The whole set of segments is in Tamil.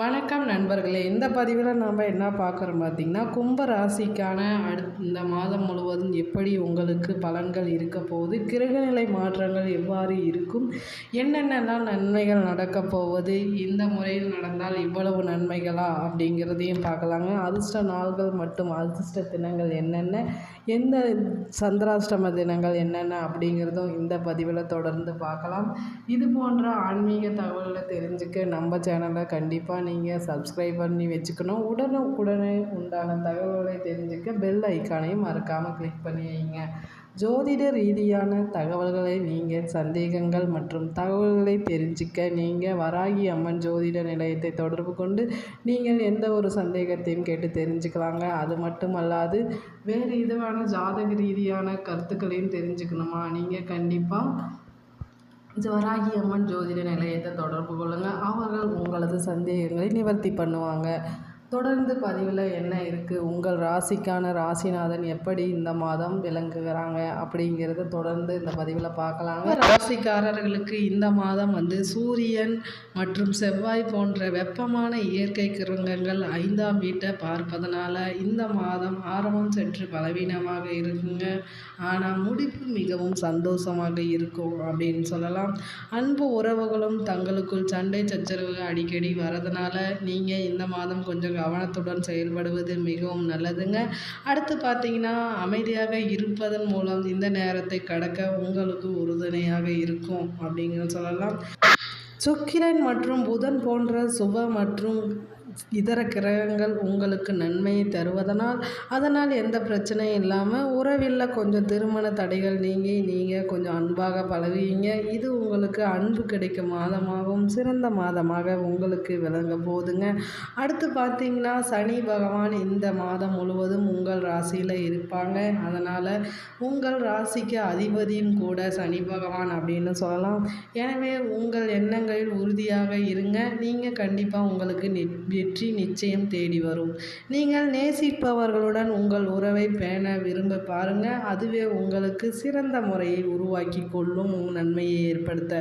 வணக்கம் நண்பர்களே. இந்த பதிவில் நாம் என்ன பார்க்குறோம் பார்த்திங்கன்னா, கும்ப ராசிக்கான இந்த மாதம் முழுவதும் எப்படி உங்களுக்கு பலன்கள் இருக்க போகுது, கிரகநிலை மாற்றங்கள் எவ்வாறு இருக்கும், என்னென்னலாம் நன்மைகள் நடக்கப் போவது, இந்த முறையில் நடந்தால் இவ்வளவு நன்மைகளா அப்படிங்கிறதையும் பார்க்கலாங்க. அதிர்ஷ்ட நாள்கள் மற்றும் அதிர்ஷ்ட தினங்கள் என்னென்ன, எந்த சந்திராஷ்டம தினங்கள் என்னென்ன அப்படிங்கிறதும் இந்த பதிவில் தொடர்ந்து பார்க்கலாம். இது போன்ற ஆன்மீக தகவல்களை தெரிஞ்சுக்க நம்ம சேனலை கண்டிப்பாக நீங்கள் சப்ஸ்கிரைப் பண்ணி வச்சுக்கணும். உடனுக்குடனே உண்டான தகவல்களை தெரிஞ்சுக்க பெல் ஐக்கானையும் மறக்காமல் கிளிக் பண்ணி வைங்க. ஜோதிட ரீதியான தகவல்களை நீங்கள் சந்தேகங்கள் மற்றும் தகவல்களை தெரிஞ்சுக்க நீங்கள் வராகி அம்மன் ஜோதிட நிலையத்தை தொடர்பு கொண்டு நீங்கள் எந்த ஒரு சந்தேகத்தையும் கேட்டு தெரிஞ்சுக்கலாங்க. அது மட்டுமல்லாது வேறு இதுவான ஜாதக ரீதியான கருத்துக்களையும் தெரிஞ்சுக்கணுமா, நீங்கள் கண்டிப்பாக வராகி அம்மன் ஜோதிட நிலையத்தை தொடர்பு கொள்ளுங்கள். அவர்கள் உங்களது சந்தேகங்களை நிவர்த்தி பண்ணுவாங்க. தொடர்ந்து பதிவில் என்ன இருக்குது, உங்கள் ராசிக்கான ராசிநாதன் எப்படி இந்த மாதம் விளங்குகிறாங்க அப்படிங்கிறத தொடர்ந்து இந்த பதிவில் பார்க்கலாங்க. ராசிக்காரர்களுக்கு இந்த மாதம் சூரியன் மற்றும் செவ்வாய் போன்ற வெப்பமான இயற்கை கிரகங்கள் 5ஆம் வீட்டை பார்ப்பதனால இந்த மாதம் ஆரம்பம் சற்று பலவீனமாக இருக்குங்க. ஆனால் முடிப்பு மிகவும் சந்தோஷமாக இருக்கும் அப்படின்னு சொல்லலாம். அன்பு உறவுகளும் தங்களுக்குள் சண்டை சச்சரவுகள் அடிக்கடி வரதுனால நீங்கள் இந்த மாதம் கொஞ்சம் கவனத்துடன் செயல்படுவது மிகவும் நல்லதுங்க. அடுத்து பார்த்தீங்கன்னா, அமைதியாக இருப்பதன் மூலம் இந்த நேரத்தை கடக்க உங்களுக்கு உறுதுணையாக இருக்கும் அப்படிங்கிற சொல்லலாம். சுக்கிரன் மற்றும் புதன் போன்ற சுப மற்றும் இதர கிரகங்கள் உங்களுக்கு நன்மையை தருவதனால் அதனால் எந்த பிரச்சனையும் இல்லாமல் உறவில் கொஞ்சம் திருமண தடைகள் நீங்கி நீங்கள் கொஞ்சம் அன்பாக பழகுவீங்க. இது உங்களுக்கு அன்பு கிடைக்கும் மாதமாகவும் சிறந்த மாதமாக உங்களுக்கு விளங்க போகுதுங்க. அடுத்து பார்த்தீங்கன்னா, சனி பகவான் இந்த மாதம் முழுவதும் உங்கள் ராசியில் இருப்பாங்க. அதனால் உங்கள் ராசிக்கு அதிபதியும் கூட சனி பகவான் அப்படின்னு சொல்லலாம். எனவே உங்கள் எண்ணங்களில் உறுதியாக இருங்க. நீங்கள் கண்டிப்பாக உங்களுக்கு வெற்றி நிச்சயம் தேடி வரும். நீங்கள் நேசிப்பவர்களுடன் உங்கள் உறவை பேண விரும்ப பாருங்கள். அதுவே உங்களுக்கு சிறந்த முறையில் உருவாக்கி கொள்ளும் நன்மையை ஏற்படுத்த.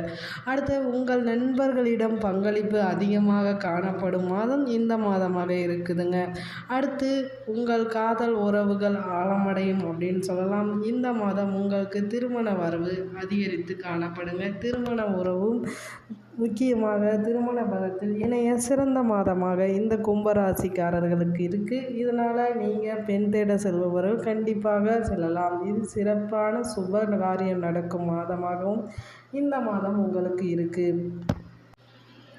அடுத்து உங்கள் நண்பர்களிடம் பங்களிப்பு அதிகமாக காணப்படும் மாதம் இந்த மாதமாக இருக்குதுங்க. அடுத்து உங்கள் காதல் உறவுகள் ஆழமடையும் அப்படின்னு சொல்லலாம். இந்த மாதம் உங்களுக்கு திருமண வரவு அதிகரித்து காணப்படுங்க. திருமண உறவும் முக்கியமாக திருமண பலத்தில் இணைய சிறந்த மாதமாக இந்த கும்பராசிக்காரர்களுக்கு இருக்குது. இதனால் நீங்கள் பெண் தேட செல்பவர்கள் கண்டிப்பாக செல்லலாம். இது சிறப்பான சுப காரியம் நடக்கும் மாதமாகவும் இந்த மாதம் உங்களுக்கு இருக்குது.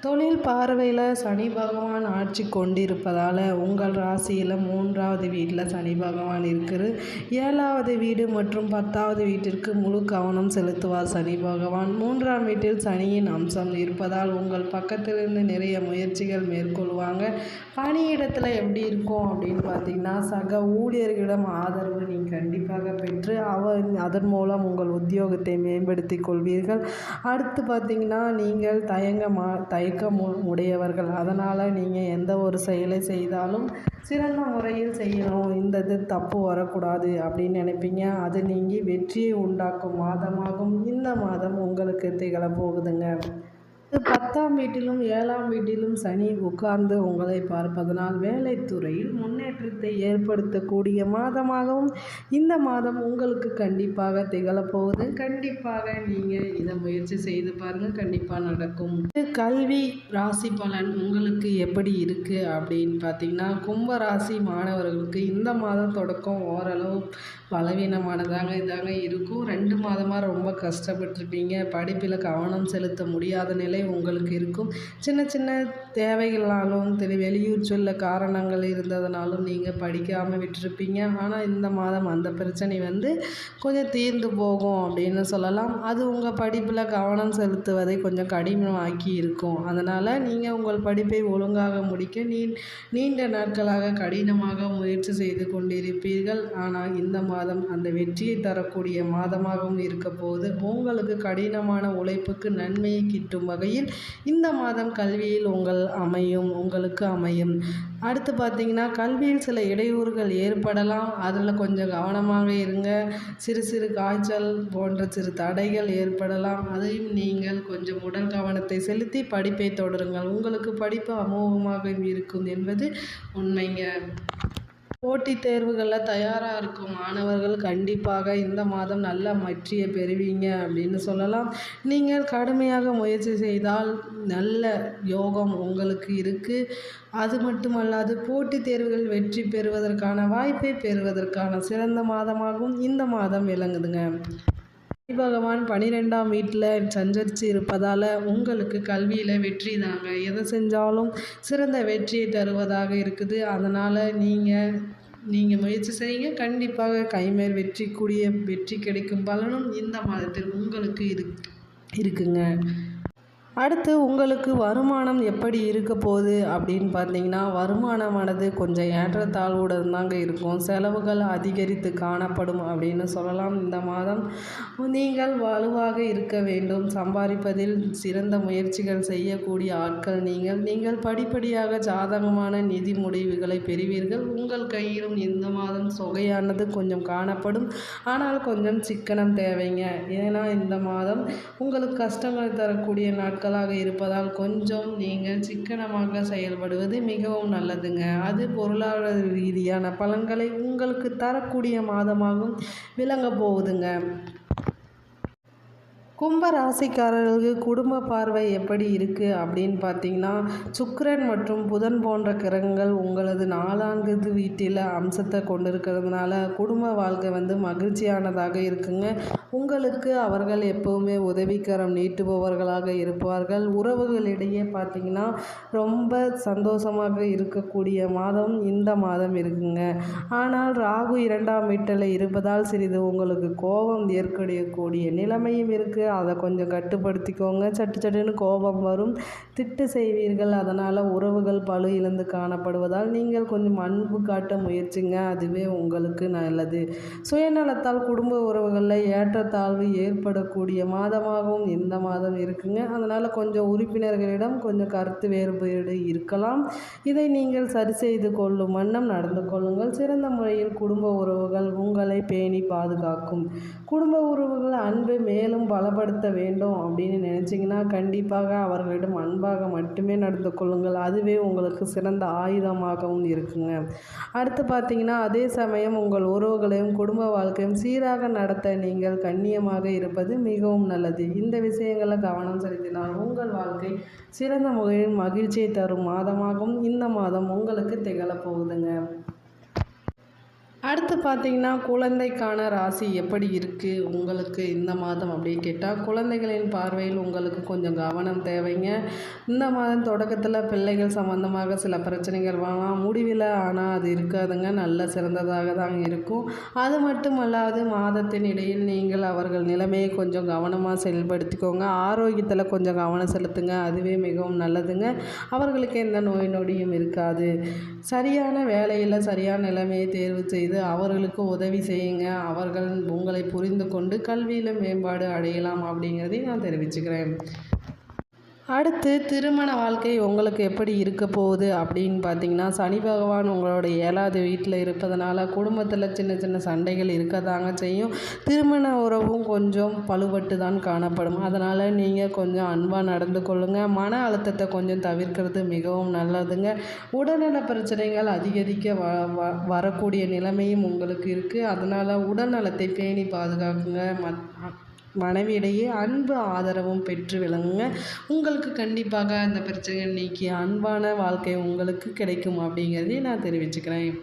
தொழில் பார்வையில் சனி பகவான் ஆட்சி கொண்டிருப்பதால் உங்கள் ராசியில் 3ஆவது வீட்டில் சனி பகவான் இருக்கிறது. 7ஆவது வீடு மற்றும் 10ஆவது வீட்டிற்கு முழு கவனம் செலுத்துவார் சனி பகவான். 3ஆம் வீட்டில் சனியின் அம்சம் இருப்பதால் உங்கள் பக்கத்திலிருந்து நிறைய முயற்சிகள் மேற்கொள்வாங்க. பணியிடத்தில் எப்படி இருக்கும் அப்படின்னு பார்த்தீங்கன்னா, சக ஊழியர்களிடம் ஆதரவு நீங்கள் கண்டிப்பாக பெற்று அதன் மூலம் உங்கள் உத்தியோகத்தை மேம்படுத்தி கொள்வீர்கள். அடுத்து பார்த்தீங்கன்னா, நீங்கள் தயக்க உடையவர்கள். அதனால் நீங்கள் எந்த ஒரு செயலை செய்தாலும் சிறந்த முறையில் செய்யணும், இந்த இது தப்பு வரக்கூடாது அப்படின்னு நினைப்பீங்க. அது நீங்கள் வெற்றியை உண்டாக்கும் மாதமாகும் இந்த மாதம் உங்களுக்கு திகழப் போகுதுங்க. 10ஆம் வீட்டிலும் 7ஆம் வீட்டிலும் சனி உட்கார்ந்து உங்களை பார்ப்பதனால் வேலைத்துறையில் முன்னேற்றத்தை ஏற்படுத்தக்கூடிய மாதமாகவும் இந்த மாதம் உங்களுக்கு கண்டிப்பாக திகழப்போகுது. கண்டிப்பாக நீங்கள் இதை முயற்சி செய்து பாருங்கள், கண்டிப்பாக நடக்கும். கல்வி ராசி பலன் உங்களுக்கு எப்படி இருக்குது அப்படின்னு பார்த்தீங்கன்னா, கும்ப ராசி மாணவர்களுக்கு இந்த மாதம் தொடக்கம் ஓரளவு பலவீனமானதாங்க இதாங்க இருக்கும். 2 மாதமாக ரொம்ப கஷ்டப்பட்டுருப்பீங்க. படிப்பில் கவனம் செலுத்த முடியாத நிலை உங்களுக்கு இருக்கும். சின்ன சின்ன தேவைகளாலும் வெளியூர் சொல்ல காரணங்கள் இருந்ததுனாலும் நீங்கள் படிக்காமல் விட்டுருப்பீங்க. ஆனால் இந்த மாதம் அந்த பிரச்சனை கொஞ்சம் தீர்ந்து போகும் அப்படின்னு சொல்லலாம். அது உங்கள் படிப்பில் கவனம் செலுத்துவதை கொஞ்சம் கடினமாக்கி இருக்கும். அதனால் நீங்கள் உங்கள் படிப்பை ஒழுங்காக முடிக்க நீண்ட நாட்களாக கடினமாக முயற்சி செய்து கொண்டிருப்பீர்கள். ஆனால் இந்த மாதம் அந்த வெற்றியை தரக்கூடிய மாதமாகவும் இருக்க போகுது. உங்களுக்கு கடினமான உழைப்புக்கு நன்மையை கிட்டும் வகையில் இந்த மாதம் கல்வியில் உங்களுக்கு அமையும். அடுத்து பார்த்தீங்கன்னா, கல்வியில் சில இடையூறுகள் ஏற்படலாம். அதில் கொஞ்சம் கவனமாக இருங்க. சிறு சிறு காய்ச்சல் போன்ற சிறு தடைகள் ஏற்படலாம். அதையும் நீங்கள் கொஞ்சம் உடல் கவனத்தை செலுத்தி படிப்பை தொடருங்கள். உங்களுக்கு படிப்பு அமோகமாக இருக்கும் என்பது உண்மைங்க. போட்டித் தேர்வுகளில் தயாராக இருக்கும் மாணவர்கள் கண்டிப்பாக இந்த மாதம் நல்ல வெற்றியை பெறுவீங்க அப்படின்னு சொல்லலாம். நீங்கள் கடுமையாக முயற்சி செய்தால் நல்ல யோகம் உங்களுக்கு இருக்குது. அது மட்டுமல்லாது போட்டித் தேர்வுகளில் வெற்றி பெறுவதற்கான வாய்ப்பை பெறுவதற்கான சிறந்த மாதமாகவும் இந்த மாதம் விளங்குதுங்க. சனி பகவான் 12ஆம் வீட்டில் சஞ்சரித்து இருப்பதால் உங்களுக்கு கல்வியில் வெற்றி தாங்க. எதை செஞ்சாலும் சிறந்த வெற்றியை தருவதாக இருக்குது. அதனால் நீங்கள் முயற்சி செய்யுங்க. கண்டிப்பாக கைமேல் வெற்றி கிடைக்கும் பலனும் இந்த மாதத்தில் உங்களுக்கு இருக்குங்க. அடுத்து உங்களுக்கு வருமானம் எப்படி இருக்க போகுது அப்படின்னு பார்த்தீங்கன்னா, வருமானமானது கொஞ்சம் ஏற்றத்தாழ்வுடன் தாங்க இருக்கும். செலவுகள் அதிகரித்து காணப்படும் அப்படின்னு சொல்லலாம். இந்த மாதம் நீங்கள் வலுவாக இருக்க வேண்டும். சம்பாதிப்பதில் சிறந்த முயற்சிகள் செய்யக்கூடிய ஆட்கள் நீங்கள் படிப்படியாக சாதகமான நிதி முடிவுகளை பெறுவீர்கள். உங்கள் கையிலும் இந்த மாதம் தொகையானது கொஞ்சம் காணப்படும். ஆனால் கொஞ்சம் சிக்கனம் தேவைங்க. ஏன்னா இந்த மாதம் உங்களுக்கு கஷ்டங்கள் தரக்கூடிய நாட்களாக இருப்பதால் கொஞ்சம் நீங்கள் சிக்கனமாக செயல்படுவது மிகவும் நல்லதுங்க. அது பொருளாதார ரீதியான பலன்களை உங்களுக்கு தரக்கூடிய மாதமாகவும் விளங்க போகுதுங்க. கும்ப ராசிக்காரர்களுக்கு குடும்ப பார்வை எப்படி இருக்குது அப்படின்னு பார்த்தீங்கன்னா, சுக்கிரன் மற்றும் புதன் போன்ற கிரகங்கள் உங்களது 4வது வீட்டில் அம்சத்தை கொண்டிருக்கிறதுனால குடும்ப வாழ்க்கை மகிழ்ச்சியானதாக இருக்குங்க. உங்களுக்கு அவர்கள் எப்போவுமே உதவிக்கரம் நீட்டுபவர்களாக இருப்பார்கள். உறவுகளிடையே பார்த்தீங்கன்னா ரொம்ப சந்தோஷமாக இருக்கக்கூடிய மாதம் இந்த மாதம் இருக்குங்க. ஆனால் ராகு 2ஆம் வீட்டில் இருப்பதால் சிறிது உங்களுக்கு கோபம் ஏற்படக்கூடிய நிலைமையும் இருக்குது. அதை கொஞ்சம் கட்டுப்படுத்திக்கோங்க. சட்டுன்னு கோபம் வரும், திட்டு செய்வீர்கள். அதனால் உறவுகள் பளு இழந்து காணப்படுவதால் நீங்கள் கொஞ்சம் அன்பு காட்ட முயற்சிங்க. அதுவே உங்களுக்கு நல்லது. சுயநலத்தால் குடும்ப உறவுகளில் ஏற்றத்தாழ்வு ஏற்படக்கூடிய மாதமாகவும் இந்த மாதம் இருக்குங்க. அதனால் கொஞ்சம் உறுப்பினர்களிடம் கொஞ்சம் கருத்து வேறுபாடு இருக்கலாம். இதை நீங்கள் சரி செய்து கொள்ளும் வண்ணம் நடந்து கொள்ளுங்கள். சிறந்த முறையில் குடும்ப உறவுகள் உங்களை பேணி பாதுகாக்கும். குடும்ப உறவுகள் அன்பை மேலும் பலப்படுத்த வேண்டும் அப்படின்னு நினச்சிங்கன்னா கண்டிப்பாக அவர்களிடம் அன்பாக மட்டுமே நடந்து கொள்ளுங்கள். அதுவே உங்களுக்கு சிறந்த ஆயுதமாகவும் இருக்குங்க. அடுத்து பார்த்தீங்கன்னா, அதே சமயம் உங்கள் உறவுகளையும் குடும்ப வாழ்க்கையும் சீராக நடத்த நீங்கள் கண்ணியமாக இருப்பது மிகவும் நல்லது. இந்த விஷயங்களில் கவனம் செலுத்தினால் உங்கள் வாழ்க்கை சிறந்த முறையில் மகிழ்ச்சியை தரும் மாதமாகவும் இந்த மாதம் உங்களுக்கு திகழப் போகுதுங்க. அடுத்து பார்த்தீங்கன்னா, குழந்தைக்கான ராசி எப்படி இருக்குது உங்களுக்கு இந்த மாதம் அப்படின்னு கேட்டால், குழந்தைகளின் பார்வையில் உங்களுக்கு கொஞ்சம் கவனம் தேவைங்க. இந்த மாதம் தொடக்கத்தில் பிள்ளைகள் சம்பந்தமாக சில பிரச்சனைகள் வரலாம். முடிவில் ஆனால் அது இருக்காதுங்க. நல்ல சிறந்ததாக தான் இருக்கும். அது மட்டுமல்லாது மாதத்தின் இடையில் நீங்கள் அவர்கள் நிலைமையை கொஞ்சம் கவனமாக செயல்படுத்திக்கோங்க. ஆரோக்கியத்தில் கொஞ்சம் கவனம் செலுத்துங்க. அதுவே மிகவும் நல்லதுங்க. அவர்களுக்கு எந்த நோய் நொடியும் இருக்காது. சரியான வேலையில் சரியான நிலைமையை தேர்வு செய்து அவர்களுக்கு உதவி செய்யுங்க. அவர்கள் உங்களை புரிந்து கொண்டு கல்வியில் மேம்பாடு அடையலாம் அப்படிங்கிறதையும் நான் தெரிவிச்சுக்கிறேன். அடுத்து திருமண வாழ்க்கை உங்களுக்கு எப்படி இருக்க போகுது அப்படின்னு பார்த்தீங்கன்னா, சனி பகவான் உங்களோட 7வது வீட்டில் இருப்பதனால குடும்பத்தில் சின்ன சின்ன சண்டைகள் இருக்கதாங்க செய்யும். திருமண உறவும் கொஞ்சம் பழுபட்டு தான் காணப்படும். அதனால் நீங்கள் கொஞ்சம் அன்பாக நடந்து கொள்ளுங்கள். மன அழுத்தத்தை கொஞ்சம் தவிர்க்கிறது மிகவும் நல்லதுங்க. உடல்நல பிரச்சனைகள் அதிகரிக்க வரக்கூடிய நிலைமையும் உங்களுக்கு இருக்குது. அதனால் உடல்நலத்தை பேணி பாதுகாக்குங்க. மனைவியிடையே அன்பு ஆதரவும் பெற்று விளங்குங்க. உங்களுக்கு கண்டிப்பாக அந்த பிரச்சனையை நீக்கி அன்பான வாழ்க்கை உங்களுக்கு கிடைக்கும் அப்படிங்கிறதையும் நான் தெரிவிச்சுக்கிறேன்.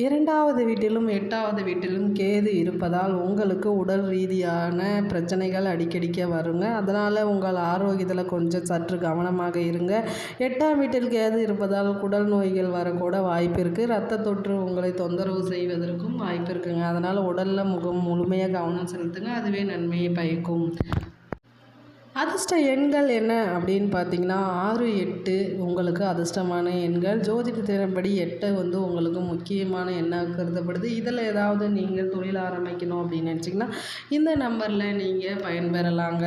2வது வீட்டிலும் 8வது வீட்டிலும் கேது இருப்பதால் உங்களுக்கு உடல் ரீதியான பிரச்சனைகள் அடிக்கடிக்க வருங்க. அதனால் உங்கள் ஆரோக்கியத்தில் கொஞ்சம் சற்று கவனமாக இருங்க. 8ஆம் வீட்டில் கேது இருப்பதால் குடல் நோய்கள் வரக்கூட வாய்ப்பு இருக்குது. இரத்த தொற்று உங்களை தொந்தரவு செய்வதற்கும் வாய்ப்பு இருக்குங்க. அதனால் உடலில் முழுமையாக கவனம் செலுத்துங்க. அதுவே நன்மையை பயக்கும். அதிர்ஷ்ட எண்கள் என்ன அப்படின்னு பார்த்தீங்கன்னா 6, 8 உங்களுக்கு அதிர்ஷ்டமான எண்கள். ஜோதிடத்தின்படி 8 வந்து உங்களுக்கு முக்கியமான எண்ணாக கருதப்படுது. இதில் ஏதாவது நீங்கள் தொழில் ஆரம்பிக்கணும் அப்படின்னு நினச்சிங்கன்னா இந்த நம்பரில் நீங்கள் பயன்பெறலாங்க.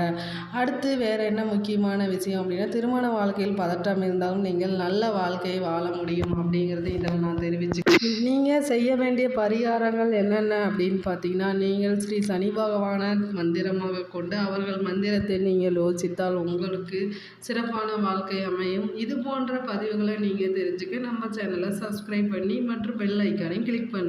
அடுத்து வேறு என்ன முக்கியமான விஷயம் அப்படின்னா, திருமண வாழ்க்கையில் பதட்டம் இருந்தாலும் நீங்கள் நல்ல வாழ்க்கையை வாழ முடியும் அப்படிங்கிறது இதில் நான் தெரிவிச்சுக்கிறேன். நீங்கள் செய்ய வேண்டிய பரிகாரங்கள் என்னென்ன அப்படின்னு பார்த்தீங்கன்னா, நீங்கள் ஸ்ரீ சனி பகவானை மந்திரமாக கொண்டு அவர்கள் மந்திரத்தை நீங்கள் யோசித்தால் உங்களுக்கு சிறப்பான வாழ்க்கை அமையும். இது போன்ற பதிவுகளை நீங்கள் தெரிஞ்சுக்க நம்ம சேனலை சப்ஸ்கிரைப் பண்ணி மற்றும் பெல் ஐக்கானையும் கிளிக் பண்ணுங்கள்.